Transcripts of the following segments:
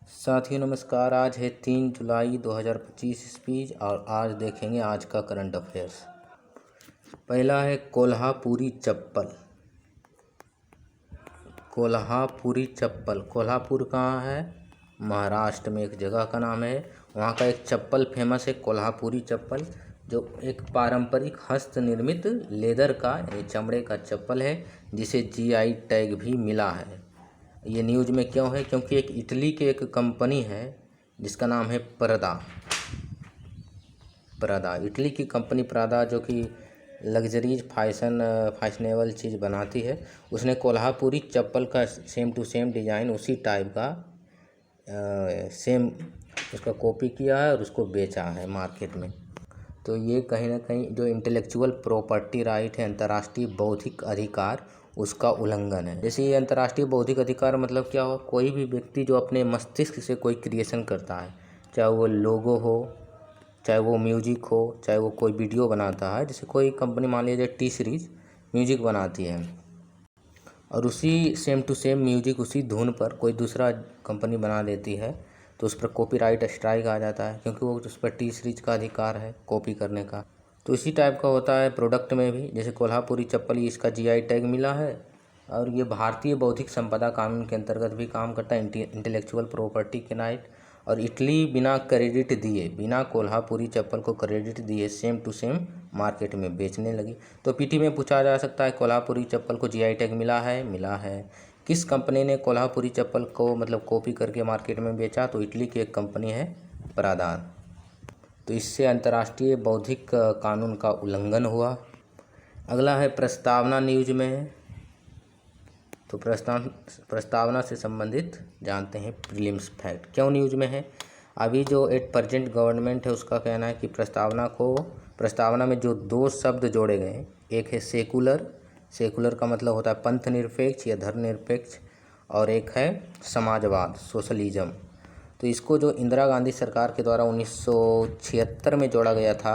साथियों नमस्कार। आज है 3 जुलाई 2025 ईस्वी और आज देखेंगे आज का करंट अफेयर्स। पहला है कोल्हापुरी चप्पल। कोल्हापुरी चप्पल, कोल्हापुर कहाँ है? महाराष्ट्र में एक जगह का नाम है। वहाँ का एक चप्पल फेमस है कोल्हापुरी चप्पल, जो एक पारंपरिक हस्त निर्मित लेदर का चमड़े का चप्पल है जिसे जीआई टैग भी मिला है। ये न्यूज़ में क्यों है? क्योंकि एक इटली के एक कंपनी है जिसका नाम है प्रदा। इटली की कंपनी प्रदा, जो कि लग्जरीज फैशनेबल चीज़ बनाती है, उसने कोल्हापुरी चप्पल का सेम टू सेम डिज़ाइन उसी टाइप का सेम उसका कॉपी किया है और उसको बेचा है मार्केट में। तो ये कहीं ना कहीं जो इंटेलेक्चुअल प्रॉपर्टी राइट है, अंतर्राष्ट्रीय बौद्धिक अधिकार, उसका उल्लंघन है। जैसे ये अंतर्राष्ट्रीय बौद्धिक अधिकार मतलब क्या हो? कोई भी व्यक्ति जो अपने मस्तिष्क से कोई क्रिएशन करता है, चाहे वो लोगो हो, चाहे वो म्यूजिक हो, चाहे वो कोई वीडियो बनाता है। जैसे कोई कंपनी मान लीजिए टी सीरीज म्यूजिक बनाती है और उसी सेम टू सेम म्यूजिक उसी धुन पर कोई दूसरा कंपनी बना देती है, तो उस पर कॉपीराइट स्ट्राइक आ जाता है, क्योंकि वो उस पर टी सीरीज का अधिकार है कॉपी करने का। तो इसी टाइप का होता है प्रोडक्ट में भी। जैसे कोल्हापुरी चप्पल, इसका जीआई टैग मिला है और ये भारतीय बौद्धिक संपदा कानून के अंतर्गत भी काम करता है, इंटेलेक्चुअल प्रॉपर्टी के राइट। और इटली बिना क्रेडिट दिए, बिना कोल्हापुरी चप्पल को क्रेडिट दिए सेम टू सेम मार्केट में बेचने लगी। तो पीटी में पूछा जा सकता है कोल्हापुरी चप्पल को जीआई टैग मिला है। किस कंपनी ने कोल्हापुरी चप्पल को मतलब कॉपी करके मार्केट में बेचा? तो इटली की एक कंपनी है प्रदा। तो इससे अंतर्राष्ट्रीय बौद्धिक कानून का उल्लंघन हुआ। अगला है प्रस्तावना। न्यूज में है तो प्रस्तावना से संबंधित जानते हैं प्रीलिम्स फैक्ट। क्यों न्यूज में है? अभी जो एट प्रेजेंट गवर्नमेंट है उसका कहना है कि प्रस्तावना में जो दो शब्द जोड़े गए, एक है सेकुलर का मतलब होता है पंथ निरपेक्ष या धर्मनिरपेक्ष, और एक है समाजवाद, सोशलिज्म। तो इसको जो इंदिरा गांधी सरकार के द्वारा 1976 में जोड़ा गया था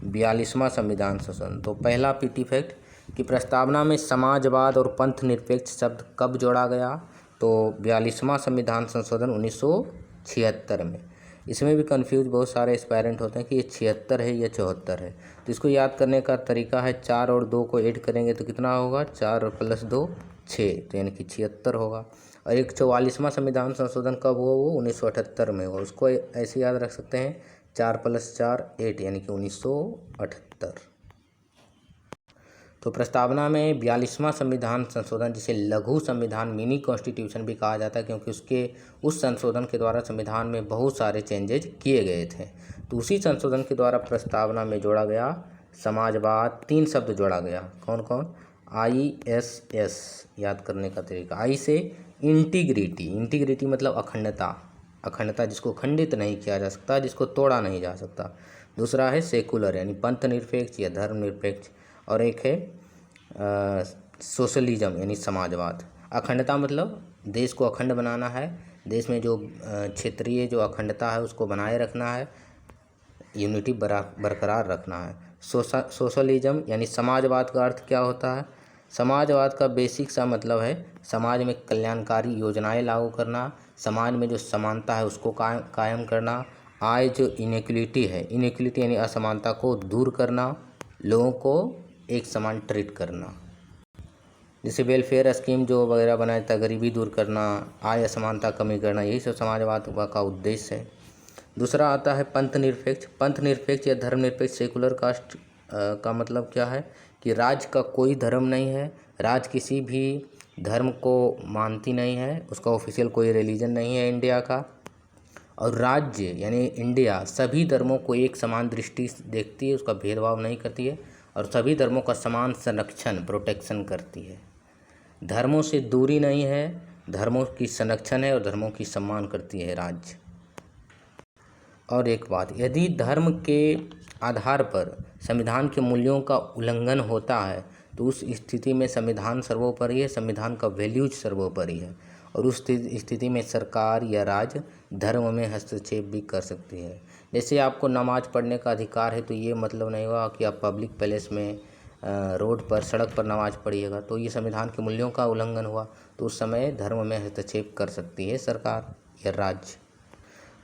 42वां संविधान संशोधन। तो पहला पीटी फैक्ट कि प्रस्तावना में समाजवाद और पंथ निरपेक्ष शब्द कब जोड़ा गया? तो 42वां संविधान संशोधन 1976 में। इसमें भी कंफ्यूज बहुत सारे एस्पायरेंट होते हैं कि ये 76 है या 74 है। तो इसको याद करने का तरीका है 4 और 2 को ऐड करेंगे तो कितना होगा? 4 प्लस 2 6, तो यानी कि 76 होगा। और एक 44वां संविधान संशोधन कब हुआ? वो 1978 में हुआ। उसको ऐसे याद रख सकते हैं 4 प्लस 4 8, यानी कि 1978। तो प्रस्तावना में 42वां संविधान संशोधन, जिसे लघु संविधान मिनी कॉन्स्टिट्यूशन भी कहा जाता है, क्योंकि उस संशोधन के द्वारा संविधान में बहुत सारे चेंजेज किए गए थे। तो उसी संशोधन के द्वारा प्रस्तावना में जोड़ा गया समाजवाद, 3 शब्द जोड़ा गया। कौन कौन? ISS याद करने का तरीका। आई से इंटीग्रिटी मतलब अखंडता जिसको खंडित नहीं किया जा सकता, जिसको तोड़ा नहीं जा सकता। दूसरा है सेकुलर यानी पंथ निरपेक्ष या धर्मनिरपेक्ष, और एक है सोशलिज्म यानी समाजवाद। अखंडता मतलब देश को अखंड बनाना है, देश में जो क्षेत्रीय जो अखंडता है उसको बनाए रखना है, यूनिटी बरकरार रखना है। सोशलिज्म यानी समाजवाद का अर्थ क्या होता है? समाजवाद का बेसिक सा मतलब है समाज में कल्याणकारी योजनाएं लागू करना, समाज में जो समानता है उसको कायम करना, आय जो इनइक्वलिटी यानी असमानता को दूर करना, लोगों को एक समान ट्रीट करना। जैसे वेलफेयर स्कीम जो वगैरह बनाया जाता है, गरीबी दूर करना, आय असमानता कमी करना, यही सब समाजवाद का उद्देश्य है। दूसरा आता है पंथ निरपेक्ष या धर्मनिरपेक्ष सेकुलर कास्ट का मतलब क्या है कि राज्य का कोई धर्म नहीं है, राज्य किसी भी धर्म को मानती नहीं है, उसका ऑफिशियल कोई रिलीजन नहीं है इंडिया का, और राज्य यानी इंडिया सभी धर्मों को एक समान दृष्टि से देखती है, उसका भेदभाव नहीं करती है और सभी धर्मों का समान संरक्षण प्रोटेक्शन करती है। धर्मों से दूरी नहीं है, धर्मों की संरक्षण है और धर्मों की सम्मान करती है राज्य। और एक बात, यदि धर्म के आधार पर संविधान के मूल्यों का उल्लंघन होता है तो उस स्थिति में संविधान सर्वोपरि है, संविधान का वैल्यूज सर्वोपरि है, और उस स्थिति में सरकार या राज्य धर्म में हस्तक्षेप भी कर सकती है। जैसे आपको नमाज पढ़ने का अधिकार है, तो ये मतलब नहीं हुआ कि आप पब्लिक प्लेस में रोड पर सड़क पर नमाज पढ़िएगा, तो ये संविधान के मूल्यों का उल्लंघन हुआ। तो उस समय धर्म में हस्तक्षेप कर सकती है सरकार या राज्य।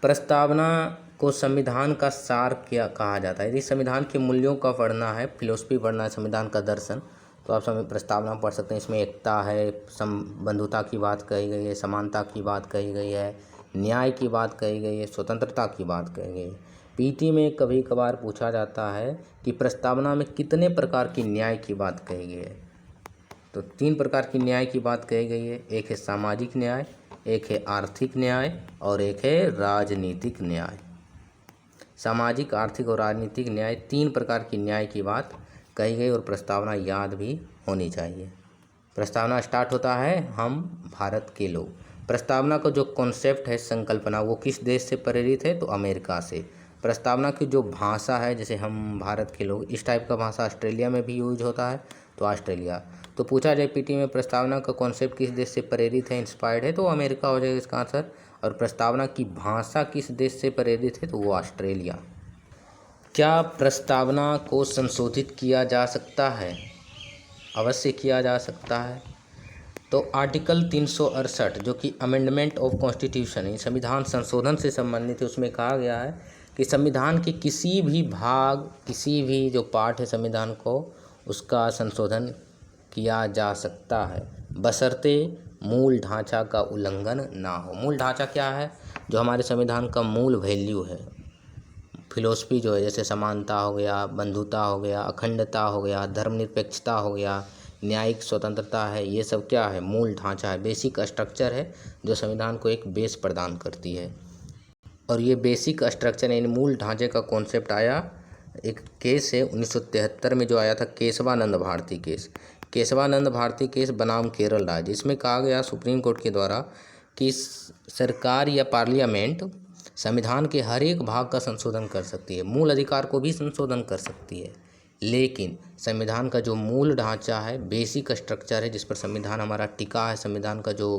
प्रस्तावना को संविधान का सार क्या कहा जाता है? यदि संविधान के मूल्यों का पढ़ना है, फिलोसफी पढ़ना है, संविधान का दर्शन, तो आप प्रस्तावना पढ़ सकते हैं। इसमें एकता है, बंधुता की बात कही गई है, समानता की बात कही गई है, न्याय की बात कही गई है, स्वतंत्रता की बात कही गई है। पीटी में कभी कभार पूछा जाता है कि प्रस्तावना में कितने प्रकार की न्याय की बात कही गई है? तो 3 प्रकार की न्याय की बात कही गई है। एक है सामाजिक न्याय, एक है आर्थिक न्याय और एक है राजनीतिक न्याय। सामाजिक, आर्थिक और राजनीतिक न्याय, 3 प्रकार की न्याय की बात कही गई और प्रस्तावना याद भी होनी चाहिए। प्रस्तावना स्टार्ट होता है हम भारत के लोग। प्रस्तावना का जो कॉन्सेप्ट है, संकल्पना, वो किस देश से प्रेरित है? तो अमेरिका से। प्रस्तावना की जो भाषा है, जैसे हम भारत के लोग, इस टाइप का भाषा ऑस्ट्रेलिया में भी यूज होता है, तो ऑस्ट्रेलिया। तो पूछा जाए पीटी में प्रस्तावना का कॉन्सेप्ट किस देश से प्रेरित है, इंस्पायर्ड है, तो अमेरिका हो जाएगा इसका आंसर। और प्रस्तावना की भाषा किस देश से प्रेरित है? तो वो ऑस्ट्रेलिया। क्या प्रस्तावना को संशोधित किया जा सकता है? अवश्य किया जा सकता है। तो आर्टिकल 368 जो कि अमेंडमेंट ऑफ कॉन्स्टिट्यूशन है, संविधान संशोधन से संबंधित है, उसमें कहा गया है कि संविधान के किसी भी भाग, किसी भी जो पार्ट है संविधान को, उसका संशोधन किया जा सकता है, बशर्ते मूल ढांचा का उल्लंघन ना हो। मूल ढांचा क्या है? जो हमारे संविधान का मूल वैल्यू है, फिलोसफी जो है, जैसे समानता हो गया, बंधुता हो गया, अखंडता हो गया, धर्मनिरपेक्षता हो गया, न्यायिक स्वतंत्रता है, ये सब क्या है? मूल ढांचा है, बेसिक स्ट्रक्चर है, जो संविधान को एक बेस प्रदान करती है। और ये बेसिक स्ट्रक्चर यानी मूल ढांचे का कॉन्सेप्ट आया, एक केस है 1973 में जो आया था, केशवानंद भारती केस। केशवानंद भारती केस बनाम केरल राज्य। इसमें कहा गया सुप्रीम कोर्ट के द्वारा कि सरकार या पार्लियामेंट संविधान के हर एक भाग का संशोधन कर सकती है, मूल अधिकार को भी संशोधन कर सकती है, लेकिन संविधान का जो मूल ढांचा है, बेसिक स्ट्रक्चर है, जिस पर संविधान हमारा टिका है, संविधान का जो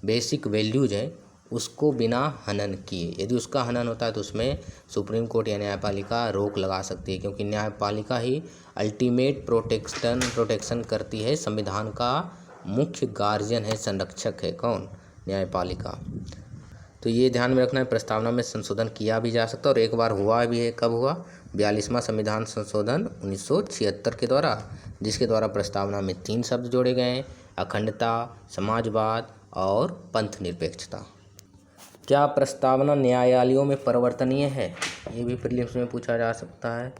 बेसिक वैल्यूज है, उसको बिना हनन किए, यदि उसका हनन होता है तो उसमें सुप्रीम कोर्ट या न्यायपालिका रोक लगा सकती है, क्योंकि न्यायपालिका ही अल्टीमेट प्रोटेक्शन करती है। संविधान का मुख्य गार्जियन है, संरक्षक है कौन? न्यायपालिका। तो ये ध्यान में रखना है, प्रस्तावना में संशोधन किया भी जा सकता है और एक बार हुआ भी है। कब हुआ? 42वां संविधान संशोधन 1976 के द्वारा, जिसके द्वारा प्रस्तावना में 3 शब्द जोड़े गए हैं, अखंडता, समाजवाद और पंथ निरपेक्षता। क्या प्रस्तावना न्यायालयों में परिवर्तनीय है? ये भी प्रीलिम्स में पूछा जा सकता है।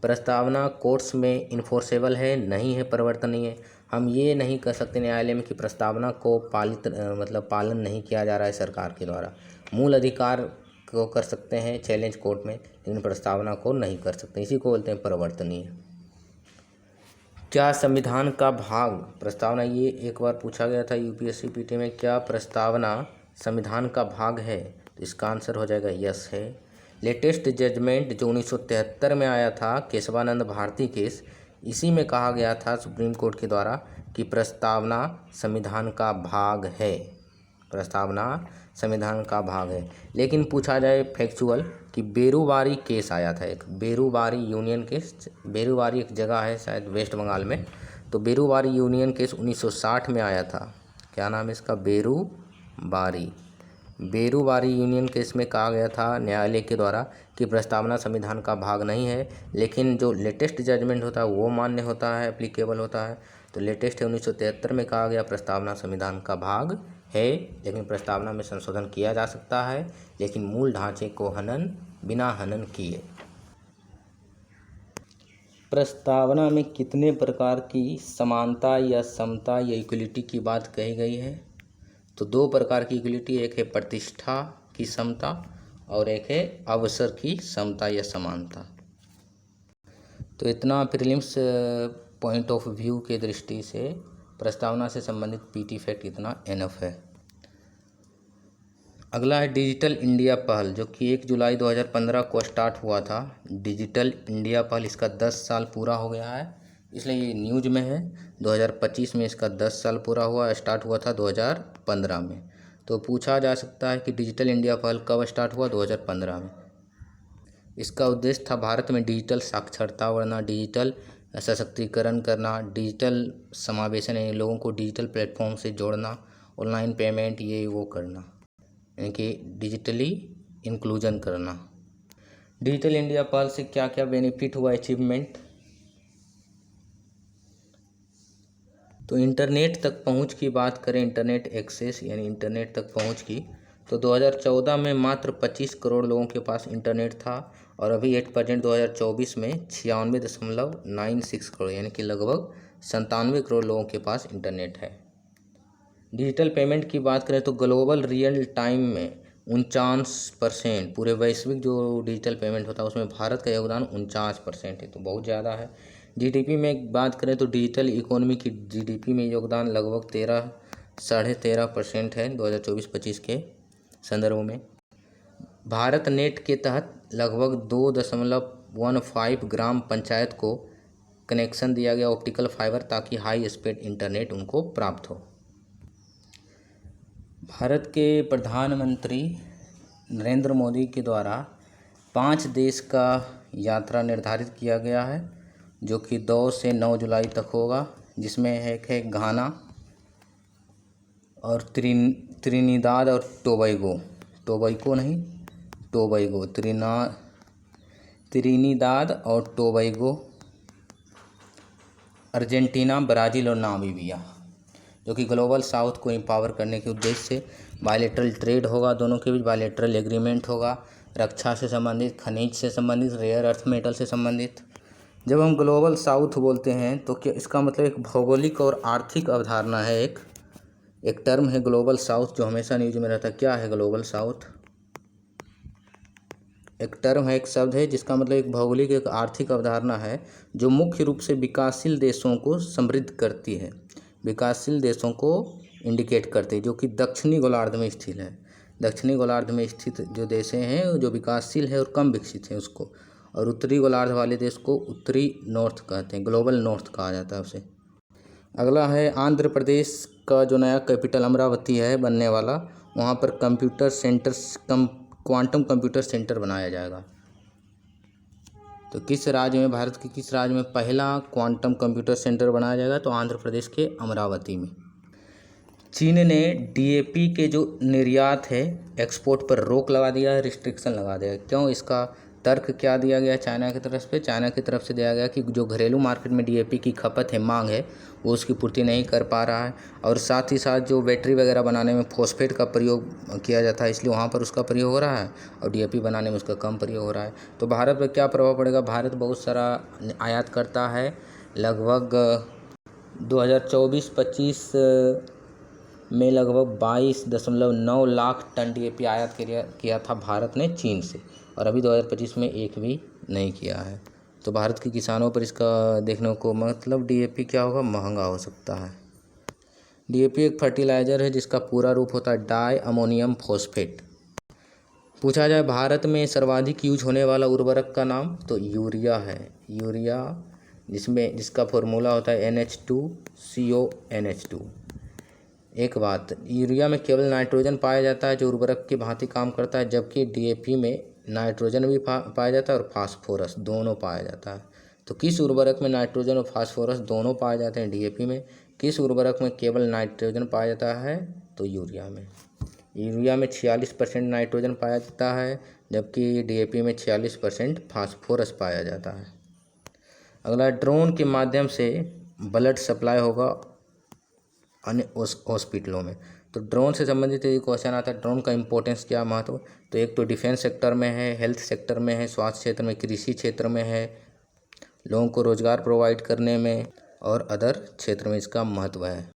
प्रस्तावना कोर्ट्स में इन्फोर्सेबल है? नहीं है, परिवर्तनीय। हम ये नहीं कह सकते न्यायालय में कि प्रस्तावना को पालन नहीं किया जा रहा है सरकार के द्वारा। मूल अधिकार को कर सकते हैं चैलेंज कोर्ट में, लेकिन प्रस्तावना को नहीं कर सकते, इसी को बोलते हैं परिवर्तनीय। क्या संविधान का भाग प्रस्तावना, ये एक बार पूछा गया था यूपीएससी पीटी में, क्या प्रस्तावना संविधान का भाग है? तो इसका आंसर हो जाएगा यस है। लेटेस्ट जजमेंट जो 1973 में आया था, केशवानंद भारती केस, इसी में कहा गया था सुप्रीम कोर्ट के द्वारा कि प्रस्तावना संविधान का भाग है, प्रस्तावना संविधान का भाग है। लेकिन पूछा जाए फैक्चुअल कि बेरुवारी केस आया था, एक बेरुवारी यूनियन केस, बेरुवारी एक जगह है शायद वेस्ट बंगाल में, तो बेरुवारी यूनियन केस 1960 में आया था। क्या नाम है इसका? बेरुवारी यूनियन केस में कहा गया था न्यायालय के द्वारा कि प्रस्तावना संविधान का भाग नहीं है, लेकिन जो लेटेस्ट जजमेंट होता है वो मान्य होता है, एप्लीकेबल होता है। तो लेटेस्ट है 1973 में कहा गया प्रस्तावना संविधान का भाग है, लेकिन प्रस्तावना में संशोधन किया जा सकता है, लेकिन मूल ढांचे को बिना हनन किए। प्रस्तावना में कितने प्रकार की समानता या समता या इक्वलिटी की बात कही गई है? तो 2 प्रकार की इक्वलिटी, एक है प्रतिष्ठा की समता और एक है अवसर की समता या समानता। तो इतना प्रीलिम्स पॉइंट ऑफ व्यू के दृष्टि से प्रस्तावना से संबंधित पीटी फैक्ट इतना एनफ है। अगला है डिजिटल इंडिया पहल, जो कि 1 जुलाई 2015 को स्टार्ट हुआ था। डिजिटल इंडिया पहल, इसका 10 साल पूरा हो गया है, इसलिए ये न्यूज में है। 2025 में इसका 10 साल पूरा हुआ, स्टार्ट हुआ था 2015 में। तो पूछा जा सकता है कि डिजिटल इंडिया पहल कब स्टार्ट हुआ? 2015 में। इसका उद्देश्य था भारत में डिजिटल साक्षरता बढ़ाना, डिजिटल सशक्तिकरण करना, डिजिटल समावेशन यानी लोगों को डिजिटल प्लेटफॉर्म से जोड़ना, ऑनलाइन पेमेंट ये वो करना, यानी कि डिजिटली इंक्लूजन करना। डिजिटल इंडिया पहल से क्या क्या बेनिफिट हुआ, अचीवमेंट। तो इंटरनेट तक पहुंच की बात करें, इंटरनेट एक्सेस यानी इंटरनेट तक पहुंच की, तो 2014 में मात्र 25 करोड़ लोगों के पास इंटरनेट था और अभी 8% 2024 में 96.96 करोड़ यानी कि लगभग 97 करोड़ लोगों के पास इंटरनेट है। डिजिटल पेमेंट की बात करें तो ग्लोबल रियल टाइम में 49%, पूरे वैश्विक जो डिजिटल पेमेंट होता है उसमें भारत का योगदान 49% है, तो बहुत ज़्यादा है। जीडीपी में बात करें तो डिजिटल इकोनॉमी की जीडीपी में योगदान लगभग 13.5% है 2024-25 के संदर्भ में। भारत नेट के तहत लगभग 2.15 ग्राम पंचायत को कनेक्शन दिया गया ऑप्टिकल फाइबर, ताकि हाई स्पीड इंटरनेट उनको प्राप्त हो। भारत के प्रधानमंत्री नरेंद्र मोदी के द्वारा 5 देश का यात्रा निर्धारित किया गया है, जो कि 2 से 9 जुलाई तक होगा, जिसमें एक है घाना और त्रिनिदाद और टोबैगो, त्रिनिदाद और टोबैगो, अर्जेंटीना, ब्राज़ील और नामीबिया, जो कि ग्लोबल साउथ को एम्पावर करने के उद्देश्य से बायलैटरल ट्रेड होगा, दोनों के बीच बायलैटरल एग्रीमेंट होगा, रक्षा से संबंधित, खनिज से संबंधित, रेयर अर्थ मेटल से संबंधित। जब हम ग्लोबल साउथ बोलते हैं तो क्या इसका मतलब एक भौगोलिक और आर्थिक अवधारणा है, एक टर्म है ग्लोबल साउथ जो हमेशा न्यूज में रहता है। क्या है ग्लोबल साउथ? एक टर्म है, एक शब्द है जिसका मतलब एक भौगोलिक एक आर्थिक अवधारणा है जो मुख्य रूप से विकासशील देशों को समृद्ध करती है, विकासशील देशों को इंडिकेट करते हैं, जो कि दक्षिणी गोलार्ध में स्थित है। दक्षिणी गोलार्ध में स्थित जो देश हैं जो विकासशील है और कम विकसित हैं उसको, और उत्तरी गोलार्ध वाले देश को उत्तरी नॉर्थ कहते हैं, ग्लोबल नॉर्थ कहा जाता है उसे। अगला है आंध्र प्रदेश का जो नया कैपिटल अमरावती है बनने वाला, वहाँ पर computer centre quantum computer centre बनाया जाएगा। तो किस राज्य में, भारत के किस राज्य में पहला क्वांटम कंप्यूटर सेंटर बनाया जाएगा? तो आंध्र प्रदेश के अमरावती में। चीन ने डीएपी के जो निर्यात है एक्सपोर्ट पर रोक लगा दिया है, रिस्ट्रिक्शन लगा दिया है। क्यों? इसका तर्क क्या दिया गया चाइना की तरफ से? चाइना की तरफ से दिया गया कि जो घरेलू मार्केट में डीएपी की खपत है, मांग है, वो उसकी पूर्ति नहीं कर पा रहा है, और साथ ही साथ जो बैटरी वगैरह बनाने में फॉस्फेट का प्रयोग किया जाता है, इसलिए वहाँ पर उसका प्रयोग हो रहा है और डीएपी बनाने में उसका कम प्रयोग हो रहा है। तो भारत पर क्या प्रभाव पड़ेगा? भारत बहुत सारा आयात करता है, लगभग 2024-25 में लगभग 22.9 लाख टन डीएपी आयात किया था भारत ने चीन से, और अभी 2025 में एक भी नहीं किया है। तो भारत के किसानों पर इसका देखने को मतलब डीएपी क्या होगा? महंगा हो सकता है। डीएपी एक फर्टिलाइज़र है जिसका पूरा रूप होता है डाई अमोनियम फॉस्फेट। पूछा जाए भारत में सर्वाधिक यूज होने वाला उर्वरक का नाम, तो यूरिया है। यूरिया जिसका फॉर्मूला होता है NH2CONH2। एक बात, यूरिया में केवल नाइट्रोजन पाया जाता है जो उर्वरक की भांति काम करता है, जबकि डीएपी में नाइट्रोजन भी पाया जाता है और फास्फोरस दोनों पाया जाता है। तो किस उर्वरक में नाइट्रोजन और फास्फोरस दोनों पाए जाते हैं? डीएपी में। किस उर्वरक में केवल नाइट्रोजन पाया जाता है? तो यूरिया में। यूरिया में 46% नाइट्रोजन पाया जाता है, जबकि डीएपी में 46% फास्फोरस पाया जाता है। अगला, ड्रोन के माध्यम से ब्लड सप्लाई होगा अन्य हॉस्पिटलों में। तो ड्रोन से संबंधित यदि क्वेश्चन आता है, ड्रोन का इंपॉर्टेंस क्या, महत्व, तो एक तो डिफेंस सेक्टर में है, हेल्थ सेक्टर में है, स्वास्थ्य क्षेत्र में, कृषि क्षेत्र में है, लोगों को रोजगार प्रोवाइड करने में और अदर क्षेत्र में इसका महत्व है।